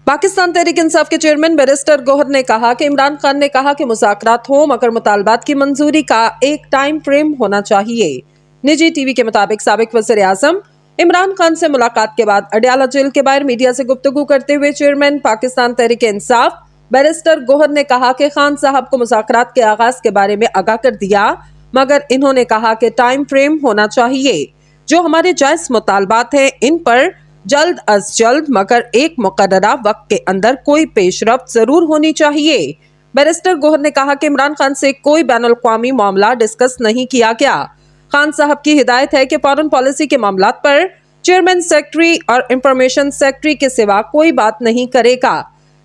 पाकिस्तान तहरीक इंसाफ के chairman barrister Gauhar ने कहा कि इमरान खान ने कहा कि मुज़ाकरात हो मगर मुतालबात की मंजूरी का एक टाइम फ्रेम होना चाहिए। निजी टीवी के मुताबिक साबिक वज़ीर आज़म इमरान खान से मुलाकात के बाद अडयाला जेल के बाहर मीडिया से गुफ्तगू करते हुए चेयरमैन पाकिस्तान तहरीक इंसाफ बैरिस्टर गौहर ने कहा कि खान साहब को मुज़ाकरात के आगाज के बारे में आगाह कर दिया, मगर इन्होंने कहा कि टाइम फ्रेम होना चाहिए। जो हमारे जायज मुतालबात हैं इन पर जल्द अज जल्द मगर एक मुकर्ररा वक्त के अंदर कोई पेशरफ्त जरूर होनी चाहिए। बैरिस्टर गौहर ने कहा कि इमरान खान से कोई बैनुल-अक़वामी मामला डिस्कस नहीं किया गया। खान साहब की हिदायत है कि फॉरेन पॉलिसी के मामलात पर चेयरमैन सेक्रेटरी और इंफॉर्मेशन सेक्रेटरी के सिवा कोई बात नहीं करेगा।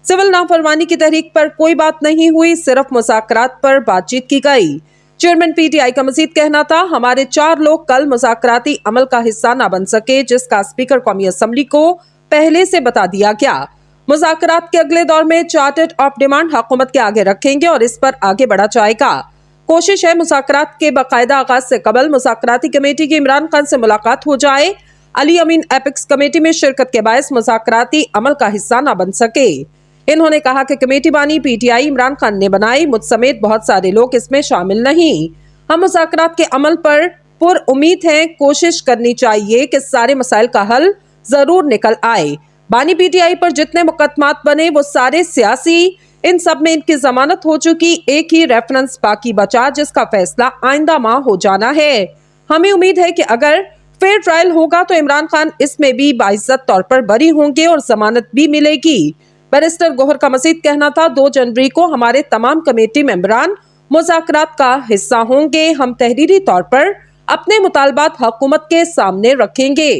सिविल नाफरमानी की तहरीक पर कोई बात नहीं हुई, सिर्फ मुज़ाकरात पर बातचीत की गई। चेयरमैन पीटीआई का मजीद कहना था, हमारे 4 लोग कल मुज़ाकराती अमल का हिस्सा न बन सके, जिसका स्पीकर कौमी असम्बली को पहले से बता दिया गया। मुज़ाकरात के अगले दौर में चार्टर्ड ऑफ डिमांड हुकूमत के आगे रखेंगे और इस पर आगे बढ़ा जाएगा। कोशिश है मुज़ाकरात के बाकायदा आगाज से कबल मुज़ाकराती कमेटी की इमरान खान से मुलाकात हो जाए। अली अमीन एपिक्स कमेटी में शिरकत के बायस मुज़ाकराती अमल का हिस्सा न बन सके। इन्होंने कहा कि कमेटी बानी पीटीआई इमरान खान ने बनाई, मुझ समेत बहुत सारे लोग इसमें शामिल नहीं। हम मुज़ाकरात के अमल पर पुर उम्मीद हैं, कोशिश करनी चाहिए कि सारे मसाइल का हल जरूर निकल आए। बानी पीटीआई पर जितने मुकदमात बने वो सारे सियासी, इन सब में इनकी जमानत हो चुकी, एक ही रेफरेंस बाकी बचा जिसका फैसला आइंदा माह हो जाना है। हमें उम्मीद है कि अगर फेयर ट्रायल होगा तो इमरान खान इसमें भी बाइज्जत तौर पर बरी होंगे और जमानत भी मिलेगी। बैरिस्टर गौहर का मजीद कहना था, 2 जनवरी को हमारे तमाम कमेटी मेंबरान मुज़ाकरात का हिस्सा होंगे। हम तहरीरी तौर पर अपने मुतालबात हुकूमत के सामने रखेंगे।